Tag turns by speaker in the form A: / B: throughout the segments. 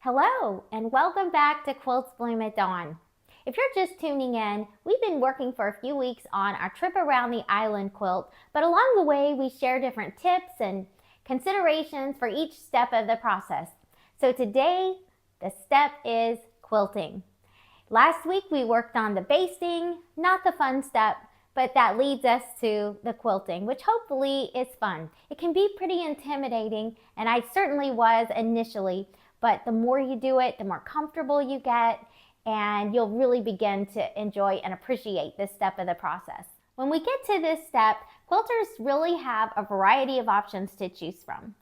A: Hello, and welcome back to Quilts Bloom at Dawn. If you're just tuning in, we've been working for a few weeks on our trip around the island quilt, but along the way we share different tips and considerations for each step of the process. So today, the step is quilting. Last week we worked on the basting, not the fun step, but that leads us to the quilting, which hopefully is fun. It can be pretty intimidating, and I certainly was initially, but the more you do it, the more comfortable you get, and you'll really begin to enjoy and appreciate this step of the process. When we get to this step, quilters really have a variety of options to choose from.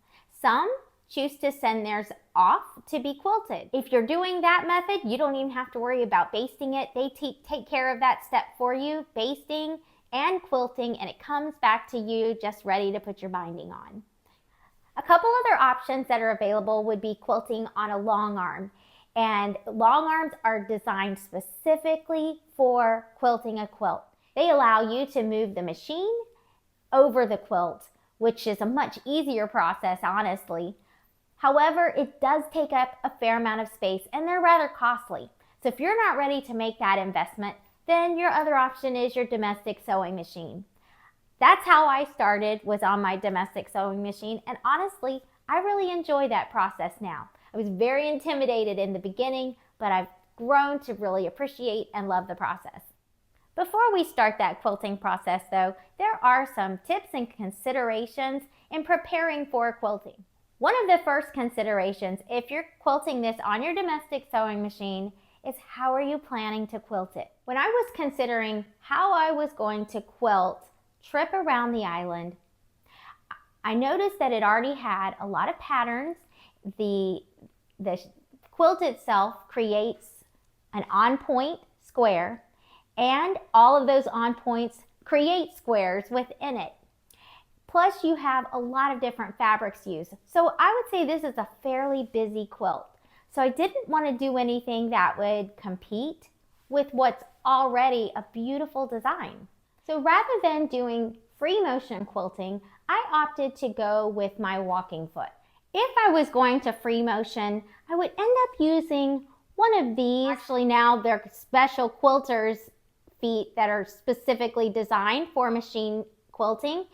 A: Some choose to send theirs off to be quilted. If you're doing that method, you don't even have to worry about basting it. They take care of that step for you, basting and quilting, and it comes back to you just ready to put your binding on. A couple other options that are available would be quilting on a long arm. And long arms are designed specifically for quilting a quilt. They allow you to move the machine over the quilt, which is a much easier process, honestly. However, it does take up a fair amount of space and they're rather costly. So if you're not ready to make that investment, then your other option is your domestic sewing machine. That's how I started, was on my domestic sewing machine, and honestly, I really enjoy that process now. I was very intimidated in the beginning, but I've grown to really appreciate and love the process. Before we start that quilting process though, there are some tips and considerations in preparing for quilting. One of the first considerations, if you're quilting this on your domestic sewing machine, is how are you planning to quilt it? When I was considering how I was going to quilt Trip Around the Island, I noticed that it already had a lot of patterns. The quilt itself creates an on-point square, and all of those on-points create squares within it. Plus, you have a lot of different fabrics used. So I would say this is a fairly busy quilt. So I didn't want to do anything that would compete with what's already a beautiful design. So rather than doing free motion quilting, I opted to go with my walking foot. If I was going to free motion, I would end up using one of these. Actually, now they're special quilters' feet that are specifically designed for machine quilting.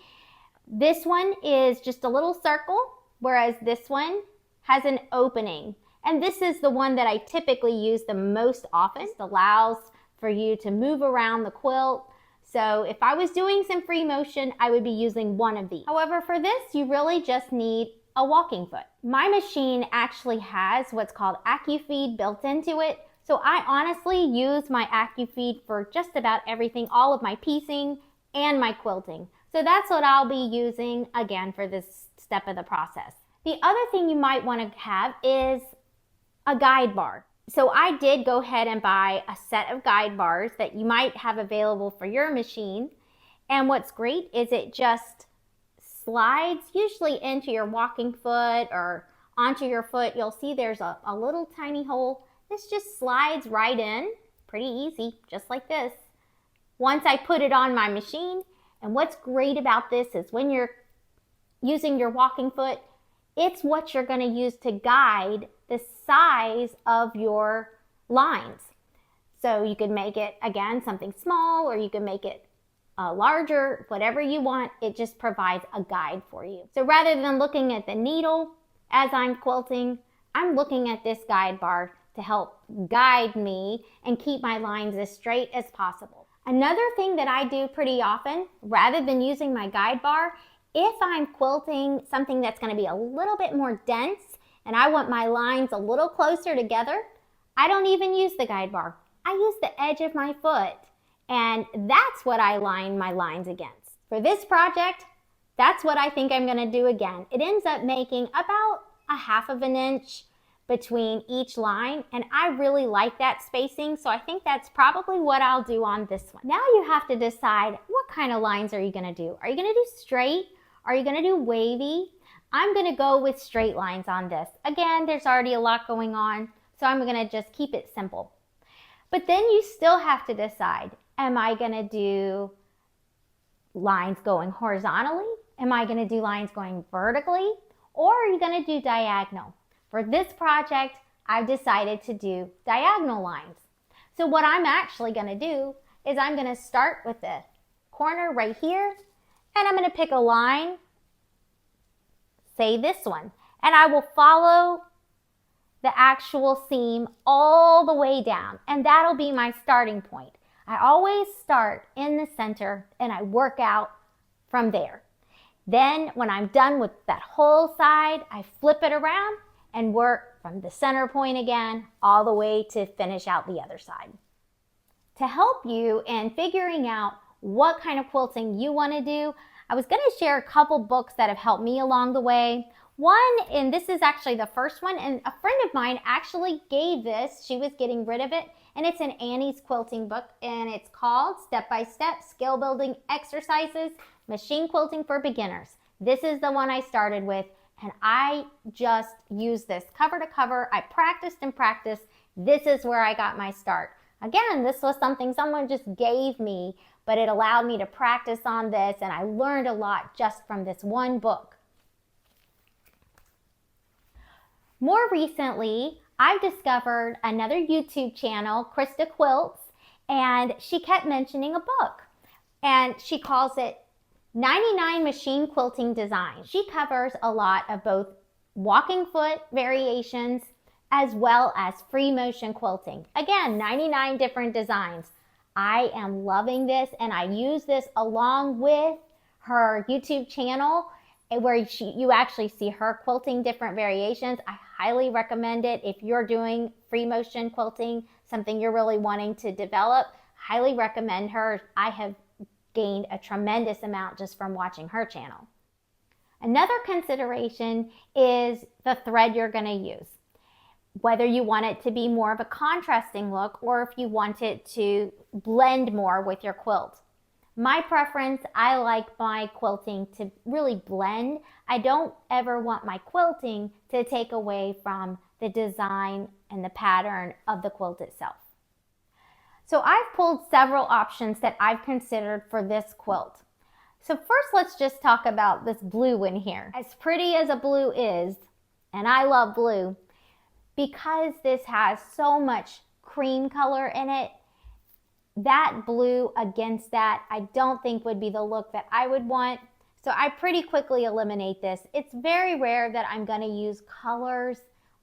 A: This one is just a little circle, whereas this one has an opening. And this is the one that I typically use the most often. It allows for you to move around the quilt. So if I was doing some free motion, I would be using one of these. However, for this, you really just need a walking foot. My machine actually has what's called AccuFeed built into it. So I honestly use my AccuFeed for just about everything, all of my piecing and my quilting. So that's what I'll be using again for this step of the process. The other thing you might want to have is a guide bar. So I did go ahead and buy a set of guide bars that you might have available for your machine. And what's great is it just slides usually into your walking foot or onto your foot. You'll see there's a little tiny hole. This just slides right in, pretty easy, just like this. Once I put it on my machine, and what's great about this is when you're using your walking foot, it's what you're going to use to guide the size of your lines. So you could make it, again, something small, or you can make it larger, whatever you want. It just provides a guide for you. So rather than looking at the needle as I'm quilting, I'm looking at this guide bar to help guide me and keep my lines as straight as possible. Another thing that I do pretty often, rather than using my guide bar, if I'm quilting something that's going to be a little bit more dense and I want my lines a little closer together, I don't even use the guide bar. I use the edge of my foot, and that's what I line my lines against. For this project, that's what I think I'm going to do again. It ends up making about a 1/2 inch between each line, and I really like that spacing, so I think that's probably what I'll do on this one. Now you have to decide, what kind of lines are you going to do? Are you going to do straight? Are you going to do wavy? I'm going to go with straight lines on this. Again, there's already a lot going on, so I'm going to just keep it simple. But then you still have to decide, am I going to do lines going horizontally? Am I going to do lines going vertically? Or are you going to do diagonal? For this project, I've decided to do diagonal lines. So what I'm actually going to do is I'm going to start with the corner right here, and I'm going to pick a line, say this one, and I will follow the actual seam all the way down, and that'll be my starting point. I always start in the center and I work out from there. Then when I'm done with that whole side, I flip it around and work from the center point again all the way to finish out the other side. To help you in figuring out what kind of quilting you want to do, I was going to share a couple books that have helped me along the way. One, and this is actually the first one, and a friend of mine actually gave this. She was getting rid of it, and it's an Annie's quilting book, and it's called Step by Step Skill Building Exercises, Machine Quilting for Beginners. This is the one I started with, and I just used this cover to cover. I practiced and practiced. This is where I got my start. Again, this was something someone just gave me, but it allowed me to practice on this, and I learned a lot just from this one book. More recently, I've discovered another YouTube channel, Krista Quilts, and she kept mentioning a book, and she calls it 99 Machine Quilting Designs. She covers a lot of both walking foot variations as well as free motion quilting. Again, 99 different designs. I am loving this, and I use this along with her YouTube channel where you actually see her quilting different variations. I highly recommend it if you're doing free motion quilting, something you're really wanting to develop. Highly recommend her. I have gained a tremendous amount just from watching her channel. Another consideration is the thread you're going to use. Whether you want it to be more of a contrasting look or if you want it to blend more with your quilt. My preference, I like my quilting to really blend. I don't ever want my quilting to take away from the design and the pattern of the quilt itself. So I've pulled several options that I've considered for this quilt. So first, let's just talk about this blue one here. As pretty as a blue is, and I love blue, because this has so much cream color in it, that blue against that I don't think would be the look that I would want. So I pretty quickly eliminate this. It's very rare that I'm going to use colors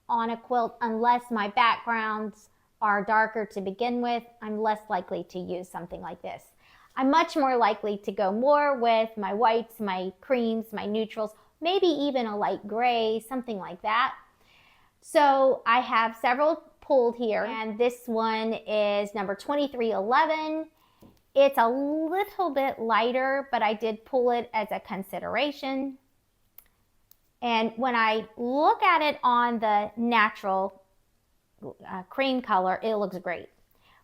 A: on a quilt unless my backgrounds are darker to begin with. I'm less likely to use something like this. I'm much more likely to go more with my whites, my creams, my neutrals, maybe even a light gray, something like that. So I have several pulled here, and this one is number 2311. It's a little bit lighter, but I did pull it as a consideration. And when I look at it on the natural cream color, it looks great.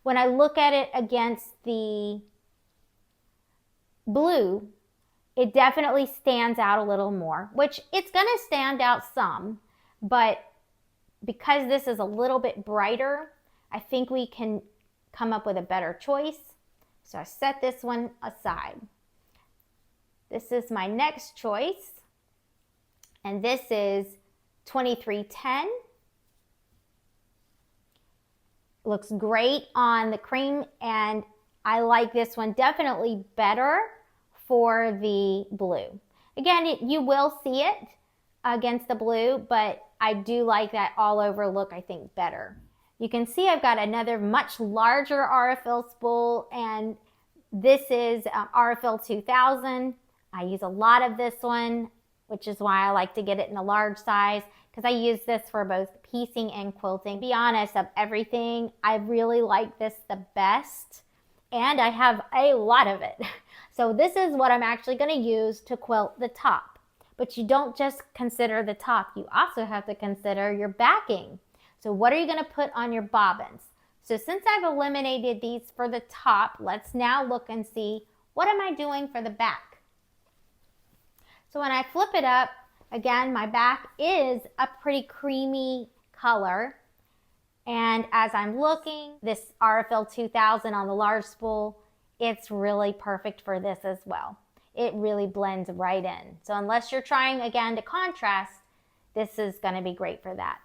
A: When I look at it against the blue, it definitely stands out a little more, which it's going to stand out some, but because this is a little bit brighter, I think we can come up with a better choice. So I set this one aside. This is my next choice, and this is 2310. Looks great on the cream, and I like this one definitely better for the blue. Again, you will see it against the blue, but I do like that all over look, I think, better. You can see I've got another much larger Aurifil spool, and this is Aurifil 2000. I use a lot of this one, which is why I like to get it in a large size, because I use this for both piecing and quilting. To be honest, of everything, I really like this the best, and I have a lot of it. So this is what I'm actually going to use to quilt the top. But you don't just consider the top, you also have to consider your backing. So what are you going to put on your bobbins? So since I've eliminated these for the top, let's now look and see, what am I doing for the back? So when I flip it up, again, my back is a pretty creamy color. And as I'm looking, this Aurifil 2000 on the large spool, it's really perfect for this as well. It really blends right in. So unless you're trying, again, to contrast, this is going to be great for that.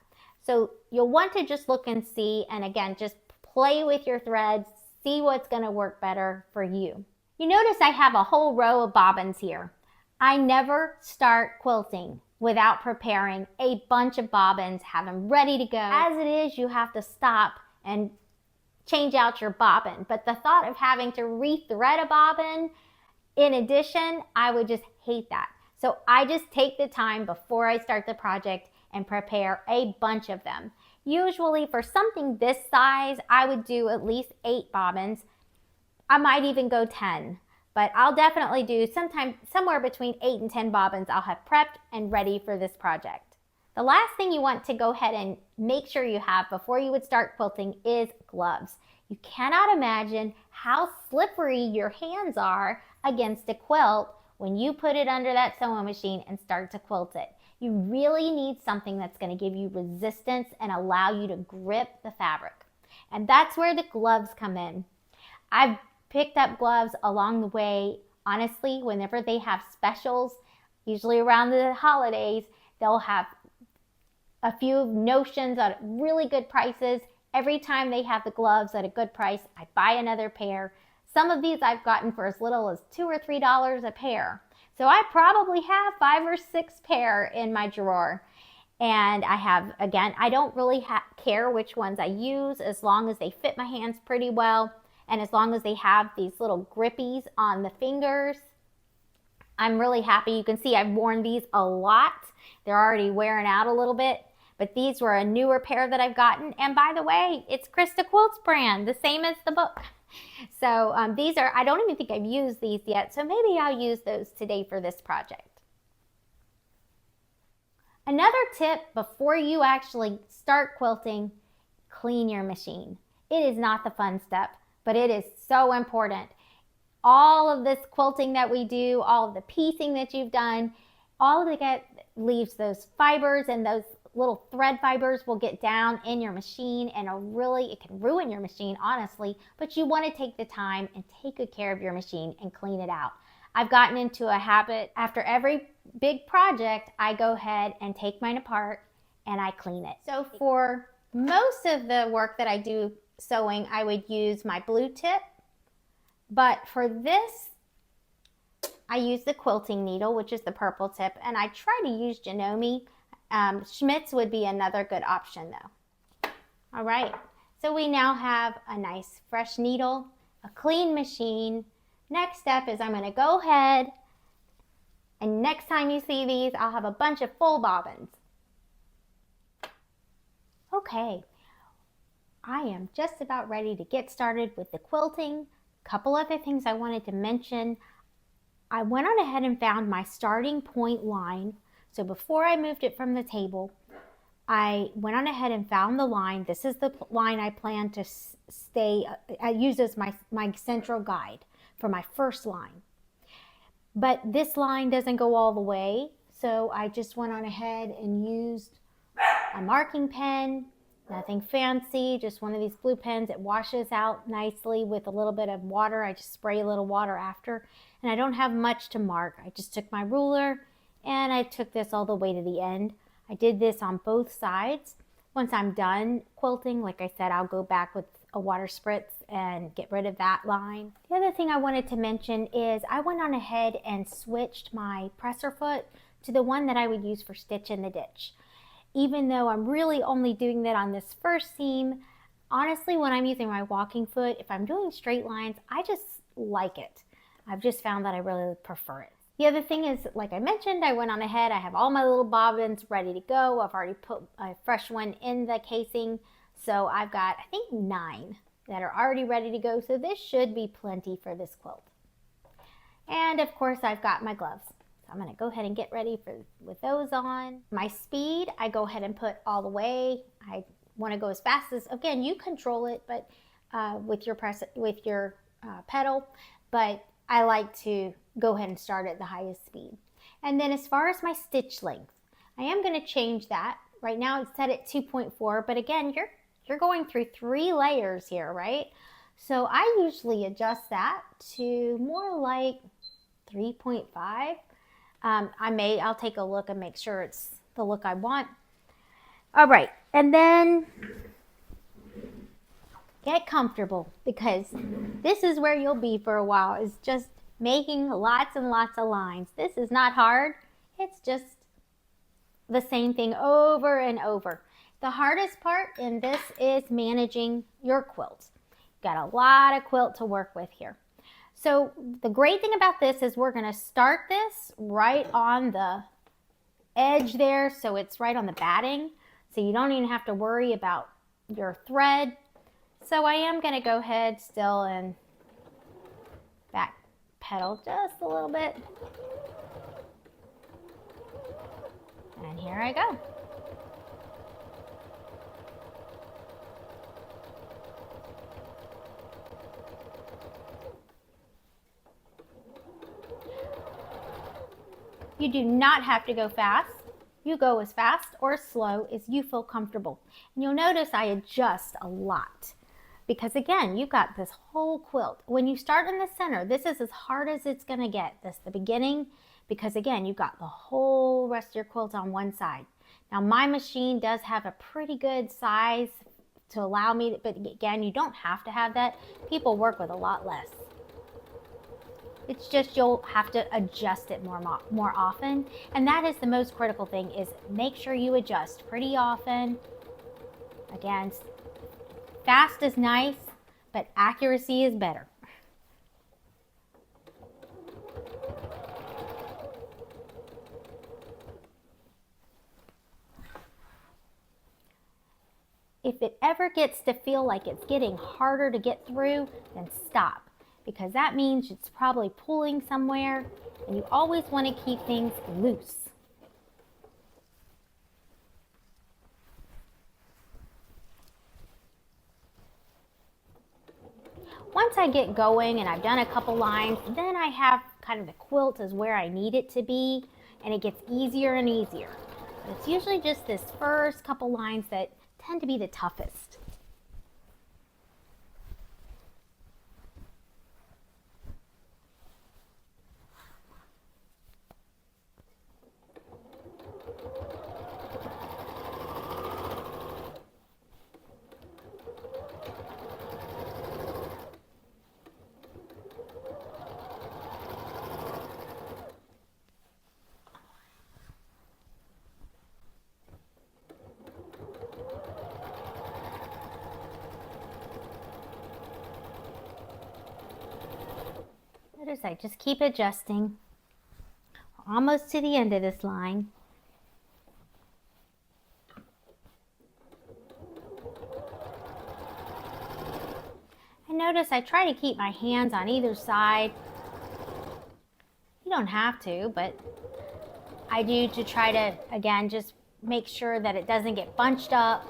A: So you'll want to just look and see, and again, just play with your threads, see what's going to work better for you. You notice I have a whole row of bobbins here. I never start quilting without preparing a bunch of bobbins, have them ready to go. As it is, you have to stop and change out your bobbin. But the thought of having to rethread a bobbin, in addition, I would just hate that. So I just take the time before I start the project and prepare a bunch of them. Usually for something this size, I would do at least 8 bobbins. I might even go 10, but I'll definitely do somewhere between 8 and 10 bobbins I'll have prepped and ready for this project. The last thing you want to go ahead and make sure you have before you would start quilting is gloves. You cannot imagine how slippery your hands are against a quilt when you put it under that sewing machine and start to quilt it. You really need something that's going to give you resistance and allow you to grip the fabric. And that's where the gloves come in. I've picked up gloves along the way. Honestly, whenever they have specials, usually around the holidays, they'll have a few notions at really good prices. Every time they have the gloves at a good price, I buy another pair. Some of these I've gotten for as little as $2 or $3 a pair. So I probably have 5 or 6 pair in my drawer. And I have, again, I don't really care which ones I use as long as they fit my hands pretty well. And as long as they have these little grippies on the fingers, I'm really happy. You can see I've worn these a lot. They're already wearing out a little bit. But these were a newer pair that I've gotten. And by the way, it's Krista Quilt's brand, the same as the book. So these are, I don't even think I've used these yet. So maybe I'll use those today for this project. Another tip before you actually start quilting, clean your machine. It is not the fun step, but it is so important. All of this quilting that we do, all of the piecing that you've done, all of it leaves those fibers, and those little thread fibers will get down in your machine, and it can ruin your machine, honestly, but you want to take the time and take good care of your machine and clean it out. I've gotten into a habit, after every big project, I go ahead and take mine apart and I clean it. So for most of the work that I do sewing, I would use my blue tip, but for this, I use the quilting needle, which is the purple tip, and I try to use Janome. Schmidt's would be another good option though. All right, so we now have a nice fresh needle, a clean machine. Next step is I'm going to go ahead, and next time you see these, I'll have a bunch of full bobbins. Okay, I am just about ready to get started with the quilting. Couple other things I wanted to mention. I went on ahead and found my starting point line. So before I moved it from the table, I went on ahead and found the line. This is the line I plan to use as my central guide for my first line. But this line doesn't go all the way, so I just went on ahead and used a marking pen, nothing fancy, just one of these blue pens. It washes out nicely with a little bit of water. I just spray a little water after, and I don't have much to mark. I just took my ruler and I took this all the way to the end. I did this on both sides. Once I'm done quilting, like I said, I'll go back with a water spritz and get rid of that line. The other thing I wanted to mention is I went on ahead and switched my presser foot to the one that I would use for stitch in the ditch. Even though I'm really only doing that on this first seam, honestly, when I'm using my walking foot, if I'm doing straight lines, I just like it. I've just found that I really prefer it. The other thing is, like I mentioned, I went on ahead, I have all my little bobbins ready to go. I've already put a fresh one in the casing. So I've got, I think, 9 that are already ready to go. So this should be plenty for this quilt. And of course, I've got my gloves. So I'm gonna go ahead and get ready with those on. My speed, I go ahead and put all the way. I wanna go as fast as, again, you control it, but with your pedal, but I like to go ahead and start at the highest speed. And then as far as my stitch length, I am gonna change that. Right now it's set at 2.4, but again, you're going through 3 layers here, right? So I usually adjust that to more like 3.5. I'll take a look and make sure it's the look I want. All right, and then get comfortable, because this is where you'll be for a while, is just making lots and lots of lines. This is not hard. It's just the same thing over and over. The hardest part in this is managing your quilt. Got a lot of quilt to work with here. So the great thing about this is we're going to start this right on the edge there, so it's right on the batting, so you don't even have to worry about your thread. So I am going to go ahead still and back pedal just a little bit. And here I go. You do not have to go fast. You go as fast or as slow as you feel comfortable. And you'll notice I adjust a lot, because again, you've got this whole quilt. When you start in the center, this is as hard as it's going to get. This is the beginning, because again, you've got the whole rest of your quilt on one side. Now my machine does have a pretty good size to allow me, but again, you don't have to have that. People work with a lot less. It's just you'll have to adjust it more often. And that is the most critical thing, is make sure you adjust pretty often. Again, fast is nice, but accuracy is better. If it ever gets to feel like it's getting harder to get through, then stop, because that means it's probably pulling somewhere, and you always want to keep things loose. Once I get going and I've done a couple lines, then I have kind of the quilt is where I need it to be, and it gets easier and easier. But it's usually just this first couple lines that tend to be the toughest. Notice I just keep adjusting. We're almost to the end of this line. And notice I try to keep my hands on either side. You don't have to, but I do, to try to, again, just make sure that it doesn't get bunched up.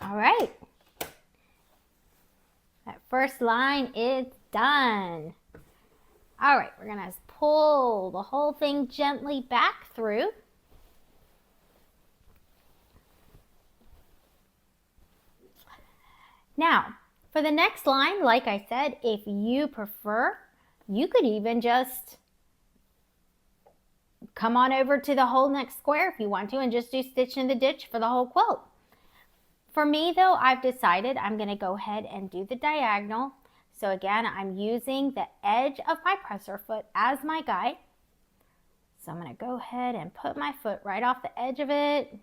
A: All right, that first line is done. All right, we're gonna pull the whole thing gently back through. Now, for the next line, like I said, if you prefer, you could even just come on over to the whole next square if you want to, and just do stitch in the ditch for the whole quilt. For me though, I've decided I'm going to go ahead and do the diagonal. So again, I'm using the edge of my presser foot as my guide. So I'm going to go ahead and put my foot right off the edge of it.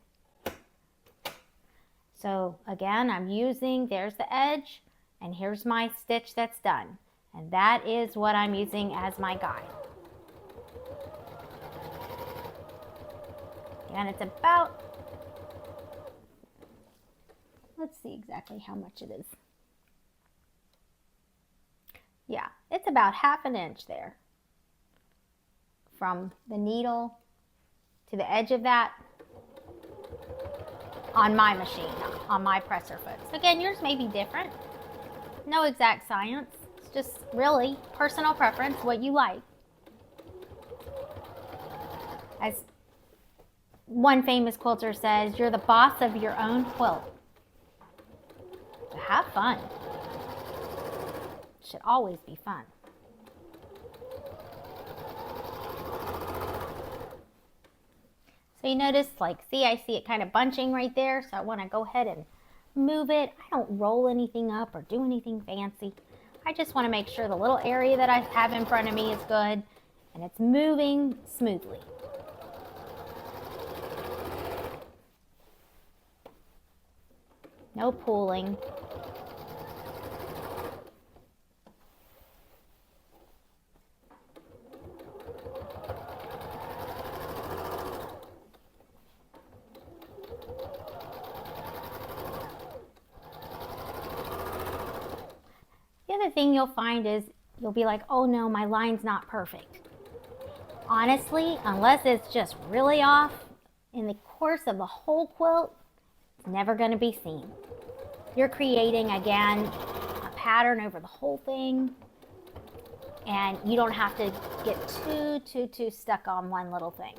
A: So again, I'm using, there's the edge, and here's my stitch that's done. And that is what I'm using as my guide. And it's about, let's see exactly how much it is. Yeah, it's about 1/2 inch there. From the needle to the edge of that. on my machine, on my presser foot. So again, yours may be different. No exact science. It's just really personal preference, what you like. As one famous quilter says, you're the boss of your own quilt. So have fun. It should always be fun. So you notice, like, see, I see it kind of bunching right there, so I want to go ahead and move it. I don't roll anything up or do anything fancy. I just want to make sure the little area that I have in front of me is good and it's moving smoothly. No pulling. The other thing you'll find is you'll be like, oh no, my line's not perfect. Honestly, unless it's just really off, in the course of the whole quilt, it's never going to be seen. You're creating, again, a pattern over the whole thing, and you don't have to get too stuck on one little thing.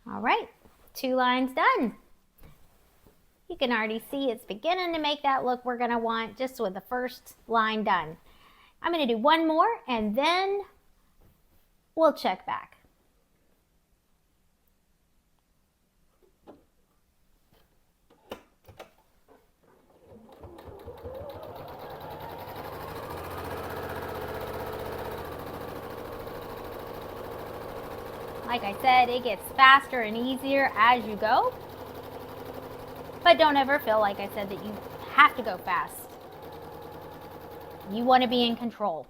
A: All right, 2 lines done. You can already see it's beginning to make that look we're gonna want just with the first line done. I'm gonna do one more and then we'll check back. Like I said, it gets faster and easier as you go. But don't ever feel, like I said, that you have to go fast. You want to be in control.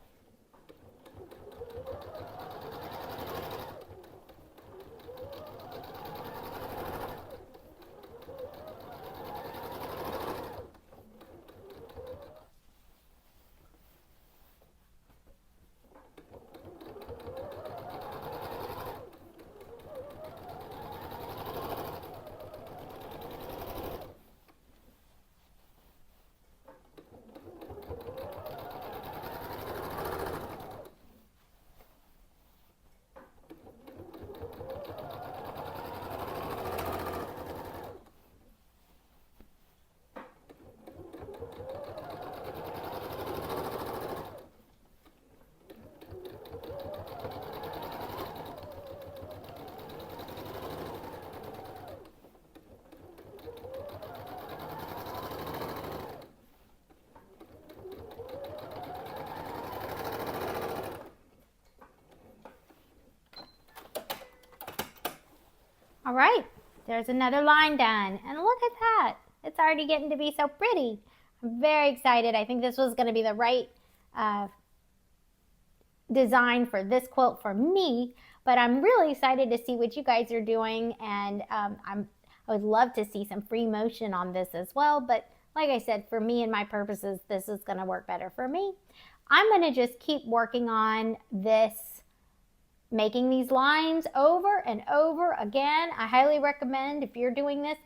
A: All right, there's another line done. And look at that. It's already getting to be so pretty. I'm very excited. I think this was going to be the right design for this quilt for me, but I'm really excited to see what you guys are doing, and I would love to see some free motion on this as well, but like I said, for me and my purposes, this is going to work better for me. I'm going to just keep working on this, making these lines over and over again. I highly recommend, if you're doing this,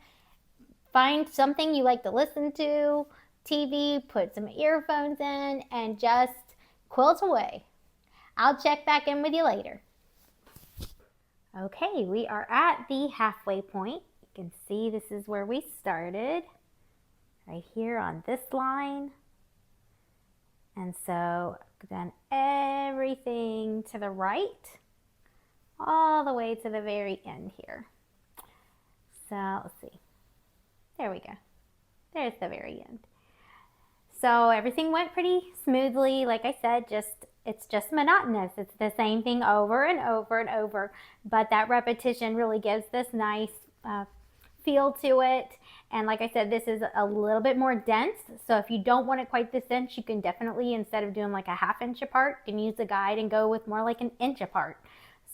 A: find something you like to listen to, TV, put some earphones in, and just quilt away. I'll check back in with you later. Okay, we are at the halfway point. You can see this is where we started, right here on this line. And so I've done everything to the right, all the way to the very end here. So let's see. There we go. There's the very end. So everything went pretty smoothly. Like I said, it's just monotonous. It's the same thing over and over and over, but that repetition really gives this nice feel to it. And like I said, this is a little bit more dense. So if you don't want it quite this dense, you can definitely, instead of doing like a 1/2 inch apart, you can use a guide and go with more like 1 inch apart.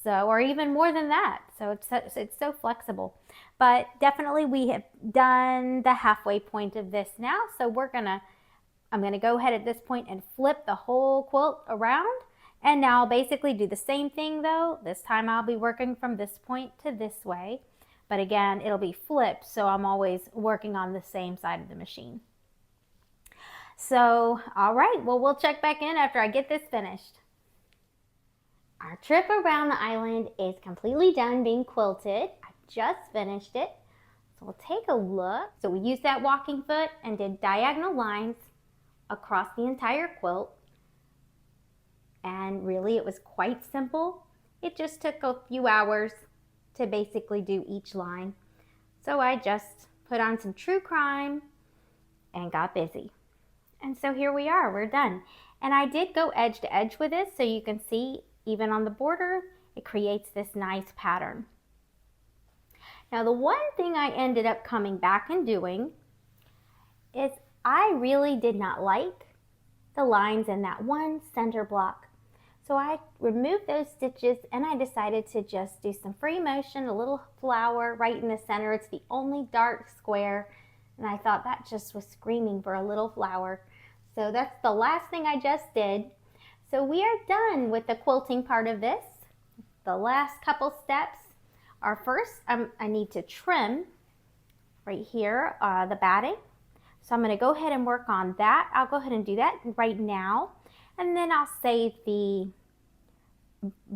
A: So, or even more than that. So it's so flexible. But definitely we have done the halfway point of this now. So I'm gonna go ahead at this point and flip the whole quilt around. And now I'll basically do the same thing though. This time I'll be working from this point to this way. But again, it'll be flipped, so I'm always working on the same side of the machine. So, all right, well, we'll check back in after I get this finished. Our trip around the island is completely done being quilted. I just finished it. So we'll take a look. So we used that walking foot and did diagonal lines across the entire quilt. And really it was quite simple. It just took a few hours to basically do each line. So I just put on some true crime and got busy. And so here we are, we're done. And I did go edge to edge with this, so you can see even on the border, it creates this nice pattern. Now the one thing I ended up coming back and doing is I really did not like the lines in that one center block. So I removed those stitches and I decided to just do some free motion, a little flower right in the center. It's the only dark square, and I thought that just was screaming for a little flower. So that's the last thing I just did. So we are done with the quilting part of this. The last couple steps are, first I need to trim right here the batting. So I'm going to go ahead and work on that. I'll go ahead and do that right now. And then I'll save the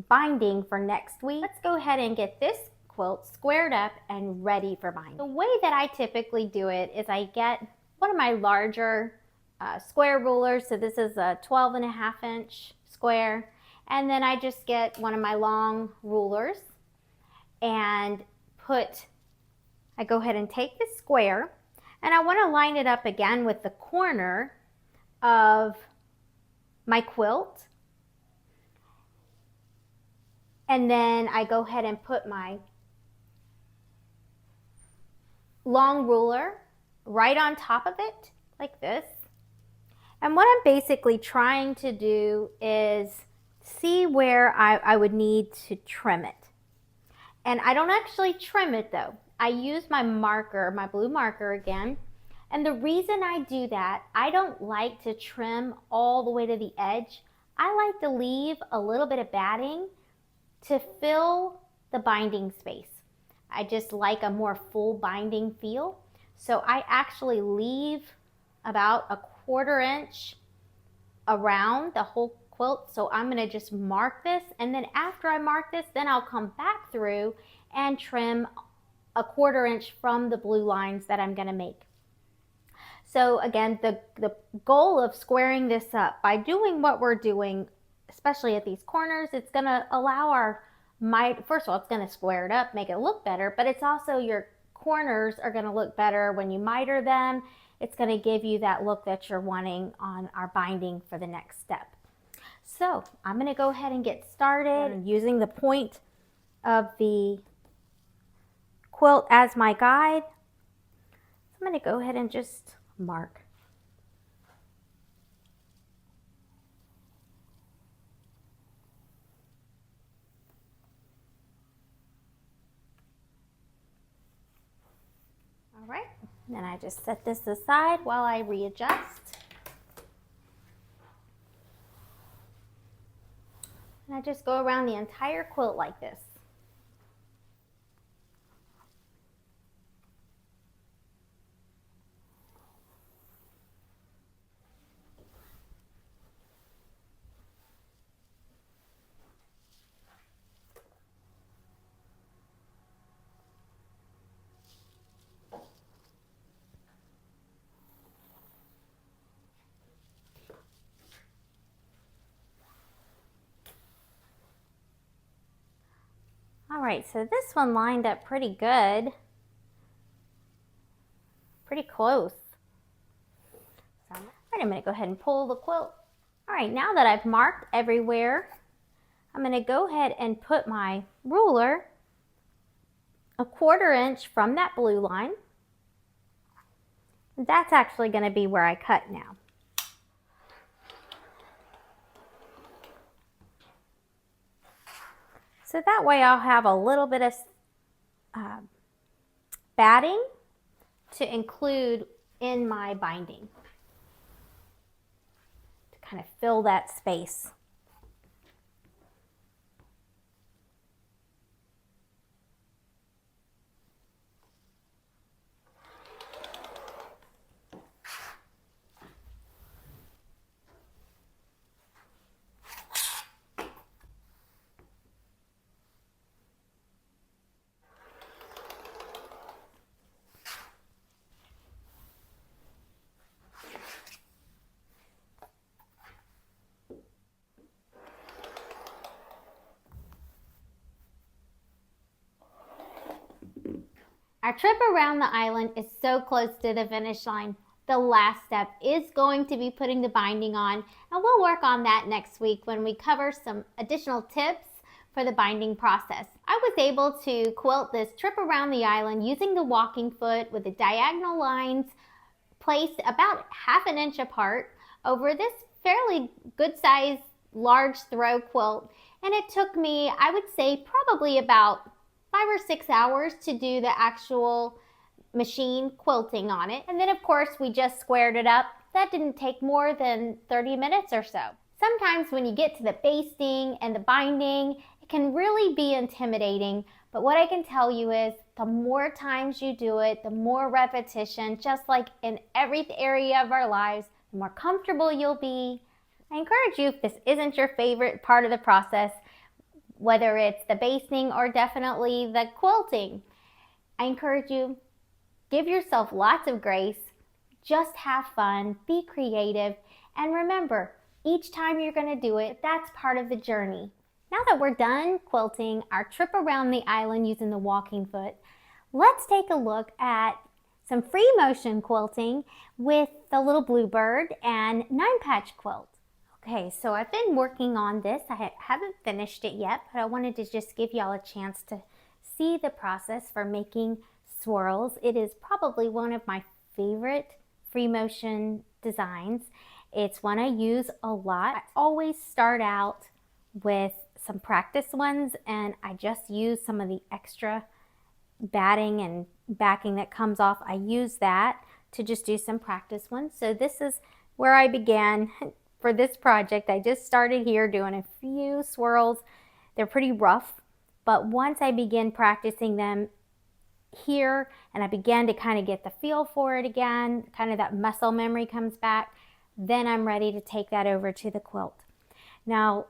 A: binding for next week. Let's go ahead and get this quilt squared up and ready for binding. The way that I typically do it is I get one of my larger square rulers. So this is a 12.5 inch square. And then I just get one of my long rulers and I go ahead and take the square, and I want to line it up again with the corner of my quilt. And then I go ahead and put my long ruler right on top of it, like this. And what I'm basically trying to do is see where I would need to trim it. And I don't actually trim it though. I use my marker, my blue marker again. And the reason I do that, I don't like to trim all the way to the edge. I like to leave a little bit of batting to fill the binding space. I just like a more full binding feel. So I actually leave about a 1/4 inch around the whole quilt. So I'm gonna just mark this, and then after I mark this, then I'll come back through and trim a 1/4 inch from the blue lines that I'm gonna make. So again, the goal of squaring this up, by doing what we're doing, especially at these corners, it's gonna allow our first of all, it's gonna square it up, make it look better, but it's also, your corners are gonna look better when you miter them. It's gonna give you that look that you're wanting on our binding for the next step. So I'm gonna go ahead and get started using the point of the quilt as my guide. So I'm gonna go ahead and just mark. All right, then I just set this aside while I readjust. And I just go around the entire quilt like this. All right, so this one lined up pretty good, pretty close. All right, I'm going to go ahead and pull the quilt. All right, now that I've marked everywhere, I'm going to go ahead and put my ruler a 1/4 inch from that blue line. That's actually going to be where I cut now. So that way I'll have a little bit of batting to include in my binding to kind of fill that space. Our trip around the island is so close to the finish line. The last step is going to be putting the binding on, and we'll work on that next week when we cover some additional tips for the binding process. I was able to quilt this trip around the island using the walking foot with the diagonal lines placed about 1/2 inch apart over this fairly good size large throw quilt, and it took me, I would say, probably about 5 or 6 hours to do the actual machine quilting on it. And then of course we just squared it up. That didn't take more than 30 minutes or so. Sometimes when you get to the basting and the binding, it can really be intimidating, but what I can tell you is the more times you do it, the more repetition, just like in every area of our lives, the more comfortable you'll be. I encourage you, if this isn't your favorite part of the process, whether it's the basting or definitely the quilting, I encourage you, give yourself lots of grace, just have fun, be creative, and remember, each time you're going to do it, that's part of the journey. Now that we're done quilting our trip around the island using the walking foot, let's take a look at some free motion quilting with the little bluebird and 9-patch quilt. Okay, so I've been working on this. I haven't finished it yet, but I wanted to just give y'all a chance to see the process for making swirls. It is probably one of my favorite free motion designs. It's one I use a lot. I always start out with some practice ones, and I just use some of the extra batting and backing that comes off. I use that to just do some practice ones. So this is where I began for this project. I just started here doing a few swirls. They're pretty rough, but once I begin practicing them here and I began to kind of get the feel for it again, kind of that muscle memory comes back, then I'm ready to take that over to the quilt. Now,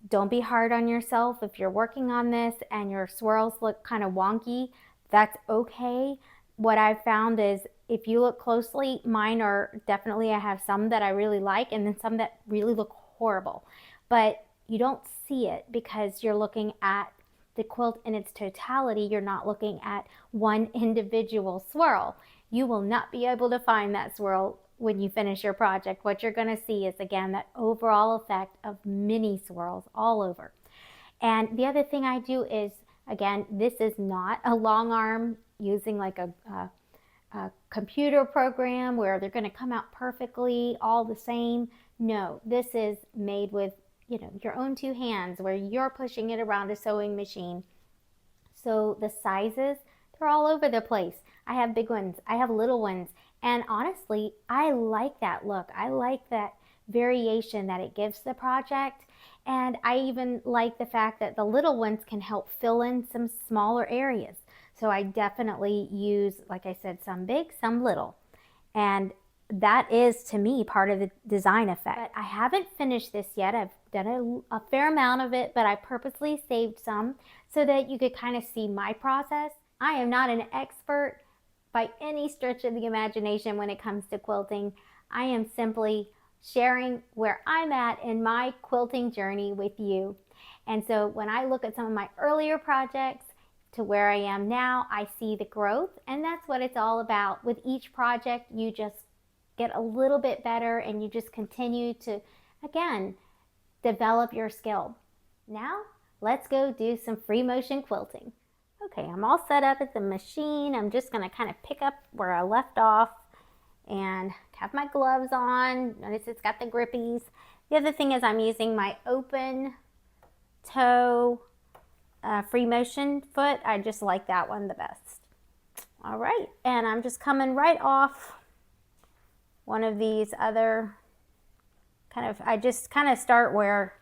A: don't be hard on yourself if you're working on this and your swirls look kind of wonky. That's okay. What I've found is if you look closely, mine are definitely, I have some that I really like and then some that really look horrible. But you don't see it because you're looking at the quilt in its totality. You're not looking at one individual swirl. You will not be able to find that swirl when you finish your project. What you're going to see is, again, that overall effect of mini swirls all over. And the other thing I do is, again, this is not a long arm using like a computer program where they're going to come out perfectly all the same. No, this is made with, your own 2 hands where you're pushing it around a sewing machine. So the sizes, they're all over the place. I have big ones, I have little ones, and honestly, I like that look. I like that variation that it gives the project, and I even like the fact that the little ones can help fill in some smaller areas. So I definitely use, like I said, some big, some little, and that is, to me, part of the design effect. But I haven't finished this yet. I've done a fair amount of it, but I purposely saved some so that you could kind of see my process. I am not an expert by any stretch of the imagination when it comes to quilting. I am simply sharing where I'm at in my quilting journey with you. And so when I look at some of my earlier projects to where I am now, I see the growth, and that's what it's all about. With each project, you just get a little bit better, and you just continue to, again, develop your skill. Now, let's go do some free motion quilting. Okay, I'm all set up at the machine. I'm just gonna kind of pick up where I left off and have my gloves on. Notice it's got the grippies. The other thing is I'm using my open toe free motion foot. I just like that one the best. All right, and I'm just coming right off one of these other I just kind of start where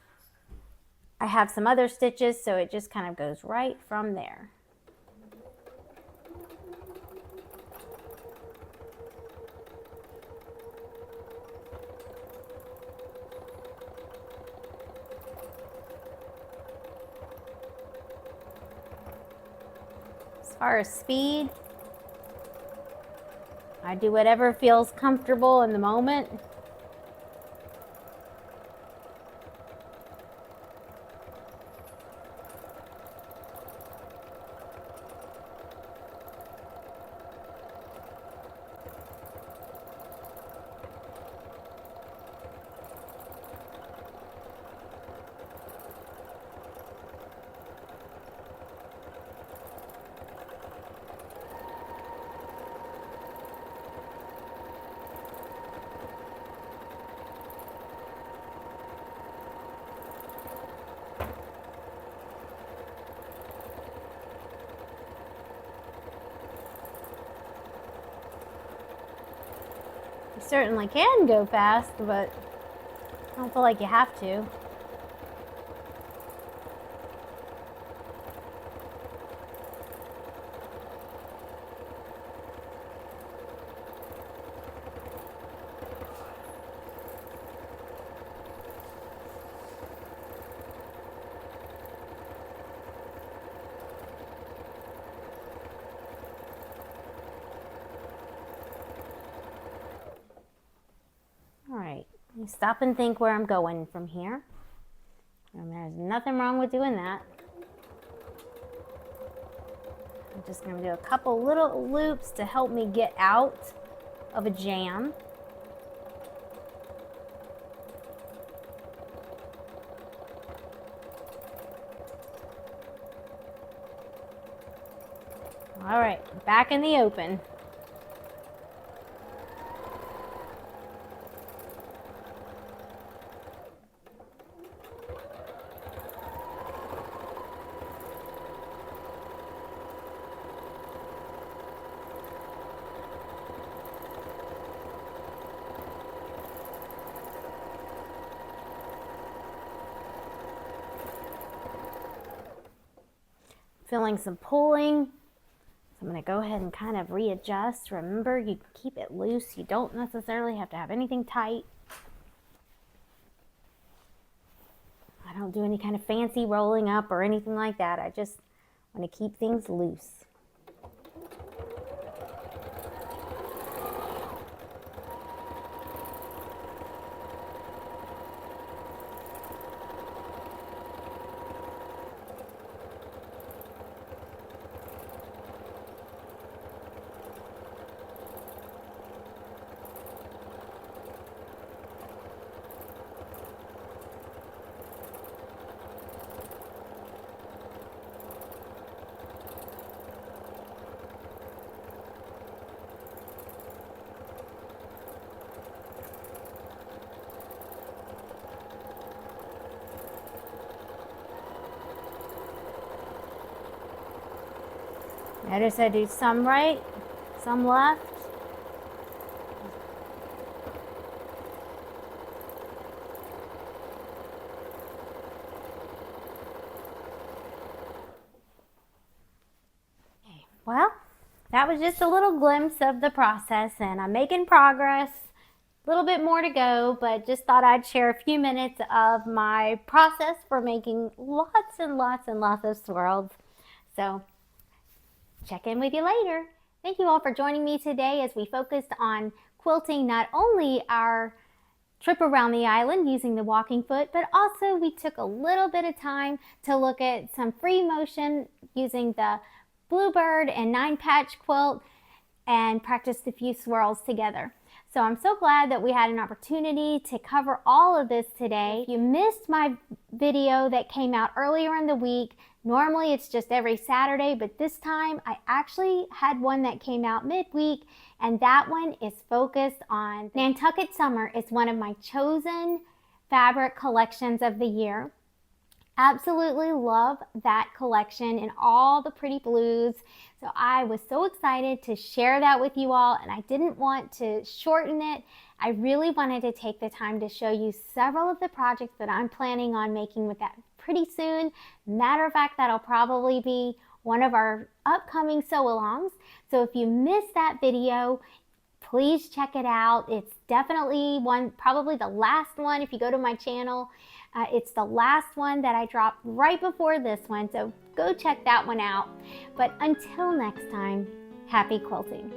A: I have some other stitches, so it just kind of goes right from there. As far as speed, I do whatever feels comfortable in the moment. You certainly can go fast, but I don't feel like you have to. Stop and think where I'm going from here. And there's nothing wrong with doing that. I'm just going to do a couple little loops to help me get out of a jam. All right, back in the open. Feeling some pulling. So I'm going to go ahead and kind of readjust. Remember, you can keep it loose. You don't necessarily have to have anything tight. I don't do any kind of fancy rolling up or anything like that. I just want to keep things loose. Notice I do some right, some left. Okay, well, that was just a little glimpse of the process, and I'm making progress. A little bit more to go, but just thought I'd share a few minutes of my process for making lots and lots and lots of swirls. So check in with you later. Thank you all for joining me today as we focused on quilting not only our trip around the island using the walking foot, but also we took a little bit of time to look at some free motion using the Bluebird and 9-patch quilt and practiced a few swirls together. So I'm so glad that we had an opportunity to cover all of this today. If you missed my video that came out earlier in the week, normally it's just every Saturday, but this time I actually had one that came out midweek, and that one is focused on Nantucket Summer. It's one of my chosen fabric collections of the year. Absolutely love that collection and all the pretty blues. So I was so excited to share that with you all, and I didn't want to shorten it. I really wanted to take the time to show you several of the projects that I'm planning on making with that pretty soon. Matter of fact, that'll probably be one of our upcoming sew-alongs. So if you missed that video, please check it out. It's definitely one, probably the last one if you go to my channel. It's the last one that I dropped right before this one, so go check that one out. But until next time, happy quilting.